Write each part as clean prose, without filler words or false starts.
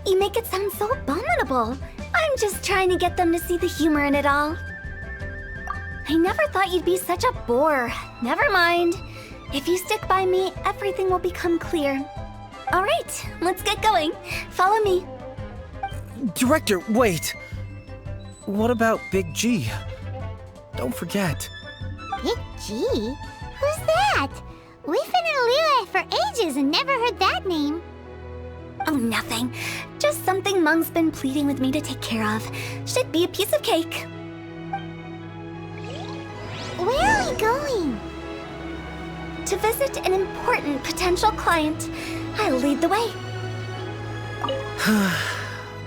You make it sound so abominable. I'm just trying to get them to see the humor in it all. I never thought you'd be such a bore. Never mind. If you stick by me, everything will become clear. All right, let's get going. Follow me. Director, wait! What about Big G? Don't forget. Big G? Who's that? We've been in Liyue for ages and never heard that name. Oh, nothing. Just something Mung's been pleading with me to take care of. Should be a piece of cake. Where are we going? To visit an important potential client. I'll lead the way.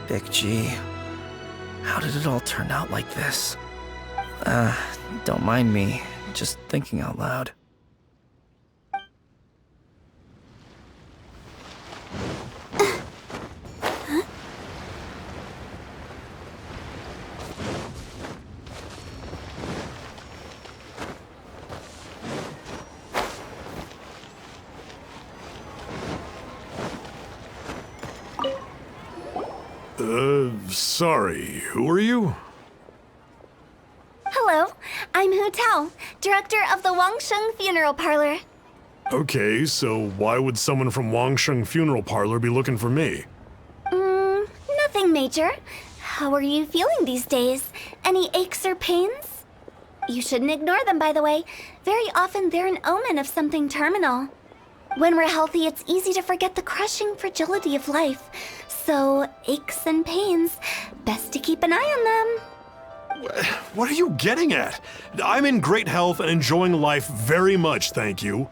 Big G. How did it all turn out like this? Don't mind me. Just thinking out loud. Sorry, who are you? Hello, I'm Hutao, director of the Wangsheng Funeral Parlor. Okay, so why would someone from Wangsheng Funeral Parlor be looking for me? Nothing major. How are you feeling these days? Any aches or pains? You shouldn't ignore them, by the way. Very often they're an omen of something terminal. When we're healthy, it's easy to forget the crushing fragility of life. So, aches and pains, best to keep an eye on them. What are you getting at? I'm in great health and enjoying life very much, thank you.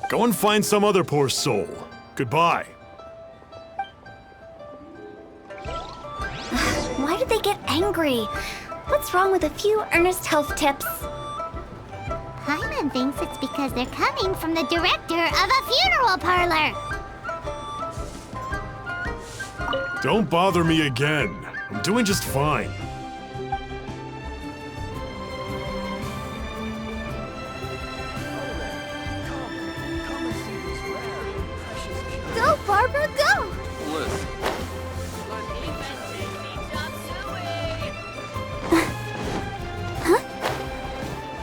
Go and find some other poor soul. Goodbye. Why did they get angry? What's wrong with a few earnest health tips? Paimon thinks it's because they're coming from the director of a funeral parlor. Don't bother me again. I'm doing just fine. Go, Barbara, go!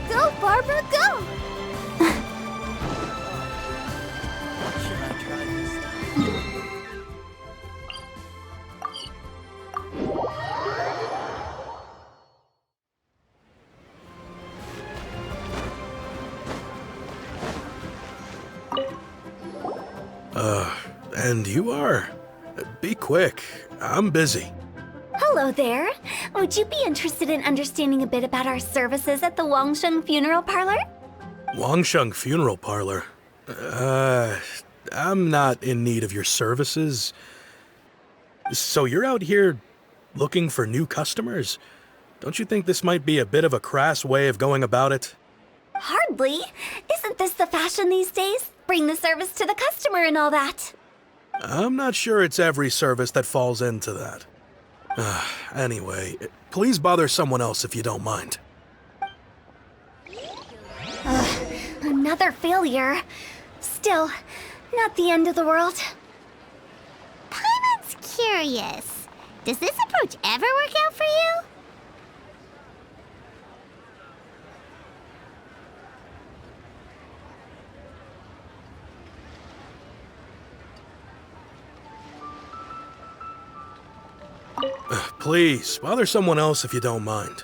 Go, Barbara, go! And you are? Be quick. I'm busy. Hello there. Would you be interested in understanding a bit about our services at the Wangsheng Funeral Parlor? Wangsheng Funeral Parlor? I'm not in need of your services. So you're out here looking for new customers? Don't you think this might be a bit of a crass way of going about it? Hardly. Isn't this the fashion these days? Bring the service to the customer and all that. I'm not sure it's every service that falls into that. Anyway, please bother someone else if you don't mind. Another failure. Still, not the end of the world. Paimon's curious. Does this approach ever work out for you? Please, bother someone else if you don't mind.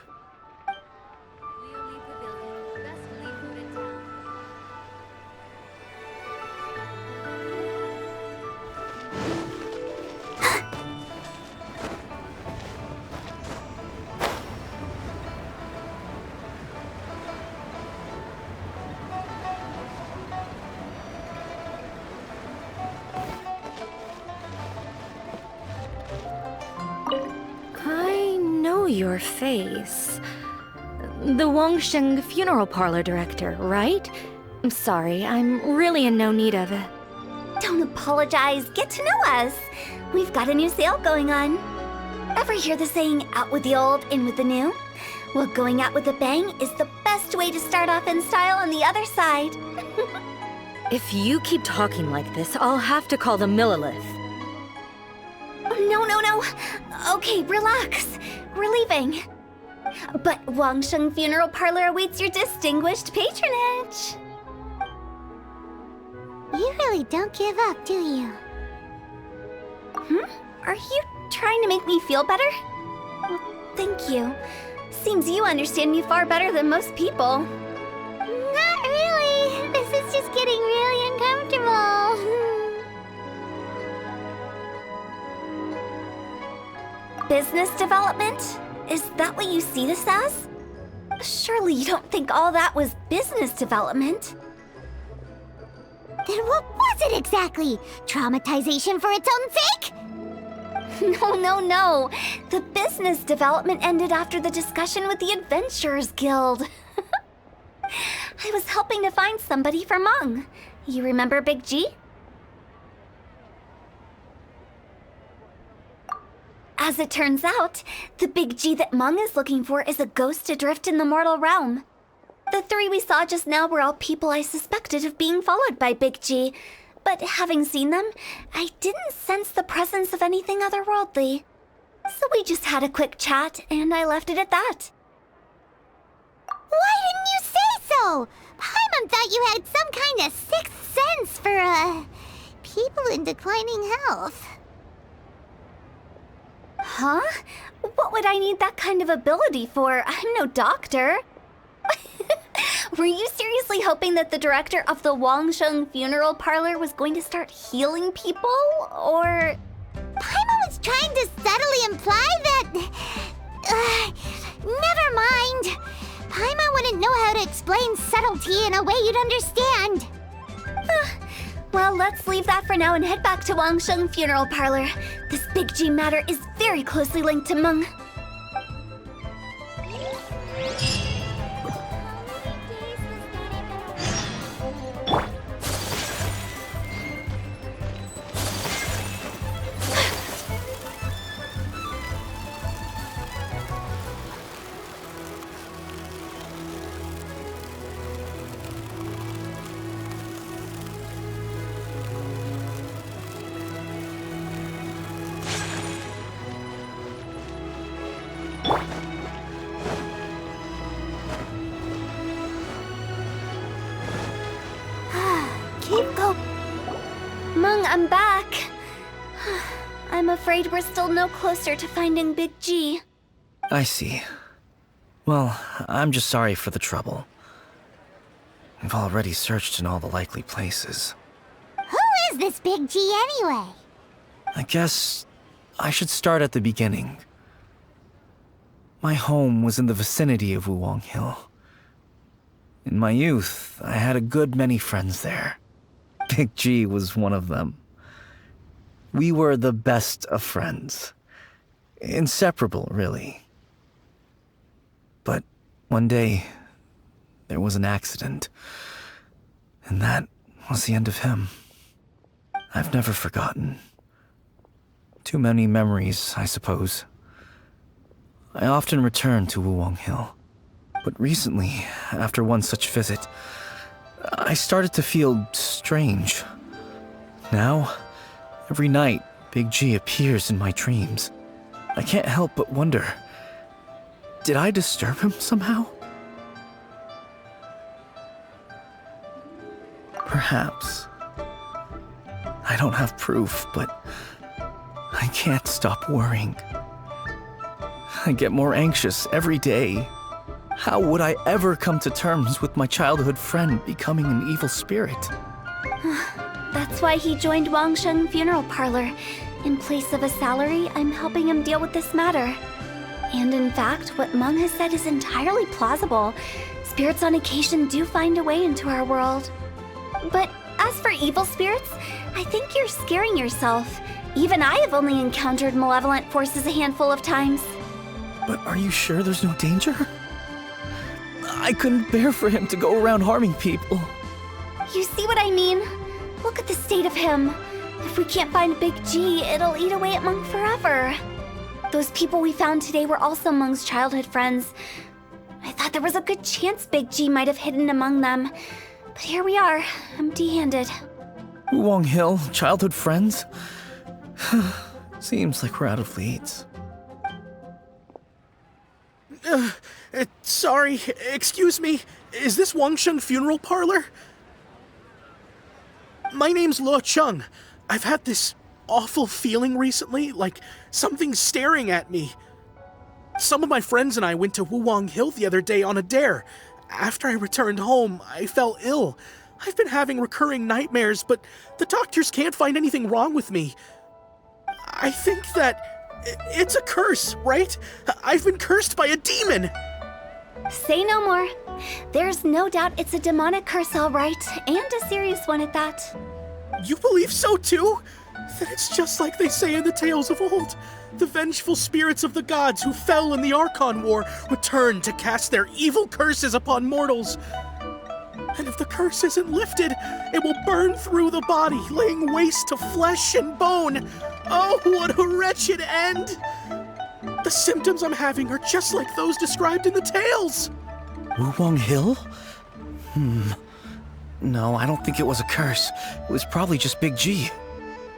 Your face. The Wangsheng Funeral Parlor director, right? I'm sorry, I'm really in no need of it. Don't apologize. Get to know us. We've got a new sale going on. Ever hear the saying, out with the old, in with the new? Well, going out with a bang is the best way to start off in style on the other side. If you keep talking like this, I'll have to call the Millilith. No. Okay, relax. We're leaving. But Wangsheng Funeral Parlor awaits your distinguished patronage. You really don't give up, do you? Are you trying to make me feel better? Well, thank you. Seems you understand me far better than most people. Not really. This is just getting really uncomfortable. Business development? Is that what you see this as? Surely you don't think all that was business development. Then what was it exactly? Traumatization for its own sake? No. The business development ended after the discussion with the Adventurers Guild. I was helping to find somebody for Meng. You remember Big G? As it turns out, the Big G that Meng is looking for is a ghost adrift in the mortal realm. The three we saw just now were all people I suspected of being followed by Big G, but having seen them, I didn't sense the presence of anything otherworldly. So we just had a quick chat, and I left it at that. Why didn't you say so? Paimon thought you had some kind of sixth sense for, people in declining health. Huh? What would I need that kind of ability for? I'm no doctor. Were you seriously hoping that the director of the Wangsheng Funeral Parlor was going to start healing people, or...? Paimon was trying to subtly imply that... never mind. Paimon wouldn't know how to explain subtlety in a way you'd understand. Well, let's leave that for now and head back to Wangsheng Funeral Parlor. This Big G matter is very closely linked to Meng. Keep going. Meng, I'm back. I'm afraid we're still no closer to finding Big G. I see. Well, I'm just sorry for the trouble. We've already searched in all the likely places. Who is this Big G anyway? I guess I should start at the beginning. My home was in the vicinity of Wuwang Hill. In my youth, I had a good many friends there. Big G was one of them. We were the best of friends. Inseparable, really. But one day, there was an accident. And that was the end of him. I've never forgotten. Too many memories, I suppose. I often return to Wuwang Hill. But recently, after one such visit, I started to feel strange. Now, every night, Big G appears in my dreams. I can't help but wonder, did I disturb him somehow? Perhaps. I don't have proof, but I can't stop worrying. I get more anxious every day. How would I ever come to terms with my childhood friend becoming an evil spirit? That's why he joined Wangsheng Funeral Parlor. In place of a salary, I'm helping him deal with this matter. And in fact, what Meng has said is entirely plausible. Spirits on occasion do find a way into our world. But as for evil spirits, I think you're scaring yourself. Even I have only encountered malevolent forces a handful of times. But are you sure there's no danger? I couldn't bear for him to go around harming people. You see what I mean? Look at the state of him. If we can't find Big G, it'll eat away at Meng forever. Those people we found today were also Meng's childhood friends. I thought there was a good chance Big G might have hidden among them. But here we are, empty-handed. Wuwang Hill, childhood friends? Seems like we're out of leads. Sorry, excuse me. Is this Wangsheng Funeral Parlor? My name's Lo Chung. I've had this awful feeling recently, like something's staring at me. Some of my friends and I went to Wuwang Hill the other day on a dare. After I returned home, I fell ill. I've been having recurring nightmares, but the doctors can't find anything wrong with me. I think that it's a curse, right? I've been cursed by a demon. Say no more. There's no doubt it's a demonic curse, all right, and a serious one at that. You believe so too? Then it's just like they say in the tales of old. The vengeful spirits of the gods who fell in the Archon War return to cast their evil curses upon mortals. And if the curse isn't lifted, it will burn through the body, laying waste to flesh and bone. Oh, what a wretched end! The symptoms I'm having are just like those described in the tales. Wuwang Hill? No, I don't think it was a curse. It was probably just Big G.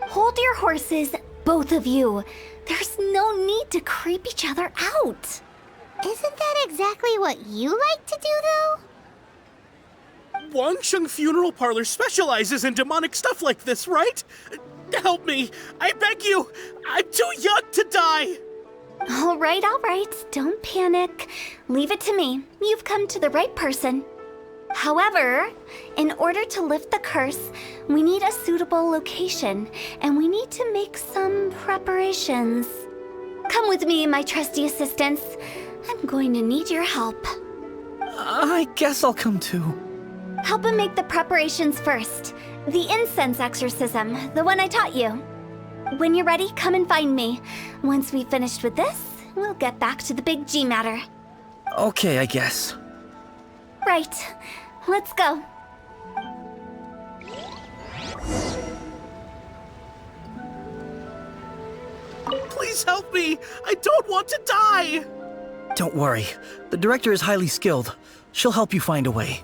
Hold your horses, both of you. There's no need to creep each other out. Isn't that exactly what you like to do, though? Wangsheng Funeral Parlor specializes in demonic stuff like this, right? Help me, I beg you. I'm too young to die. All right. Don't panic. Leave it to me. You've come to the right person. However, in order to lift the curse, we need a suitable location, and we need to make some preparations. Come with me, my trusty assistants. I'm going to need your help. I guess I'll come too. Help him make the preparations first. The incense exorcism, the one I taught you. When you're ready, come and find me. Once we've finished with this, we'll get back to the Big G matter. Okay, I guess. Right. Let's go. Please help me. I don't want to die. Don't worry. The director is highly skilled. She'll help you find a way.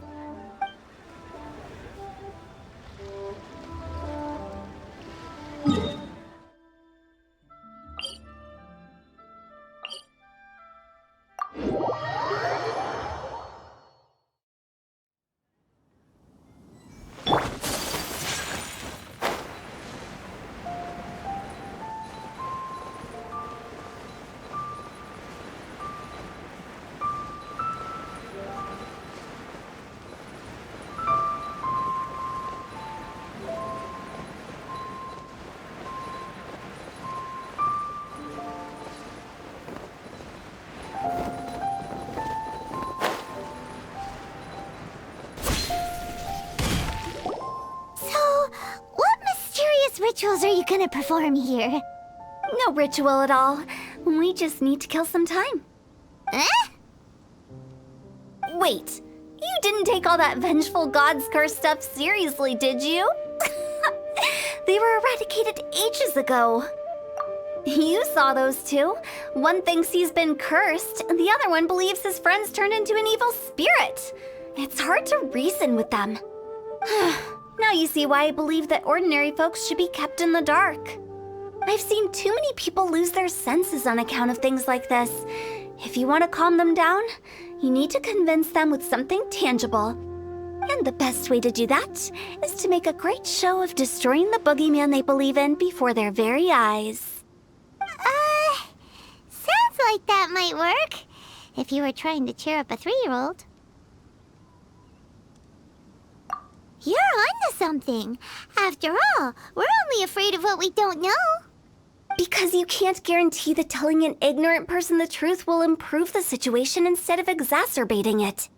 Rituals are you gonna perform here? No ritual at all. We just need to kill some time. Eh? Wait, you didn't take all that vengeful god's curse stuff seriously, did you? They were eradicated ages ago. You saw those two. One thinks he's been cursed, and the other one believes his friends turned into an evil spirit. It's hard to reason with them. Now you see why I believe that ordinary folks should be kept in the dark. I've seen too many people lose their senses on account of things like this. If you want to calm them down, you need to convince them with something tangible. And the best way to do that is to make a great show of destroying the boogeyman they believe in before their very eyes. Sounds like that might work. If you were trying to cheer up a 3-year-old. You're onto something. After all, we're only afraid of what we don't know. Because you can't guarantee that telling an ignorant person the truth will improve the situation instead of exacerbating it.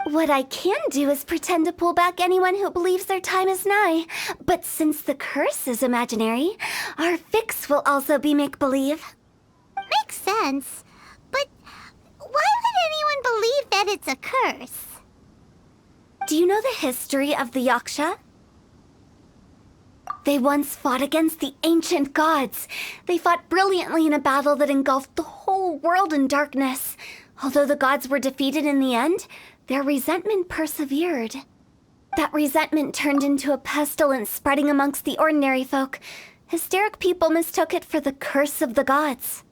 What I can do is pretend to pull back anyone who believes their time is nigh. But since the curse is imaginary, our fix will also be make-believe. Makes sense. But why would anyone believe that it's a curse? Do you know the history of the Yaksha? They once fought against the ancient gods. They fought brilliantly in a battle that engulfed the whole world in darkness. Although the gods were defeated in the end, their resentment persevered. That resentment turned into a pestilence spreading amongst the ordinary folk, Hysteric people mistook it for the curse of the gods.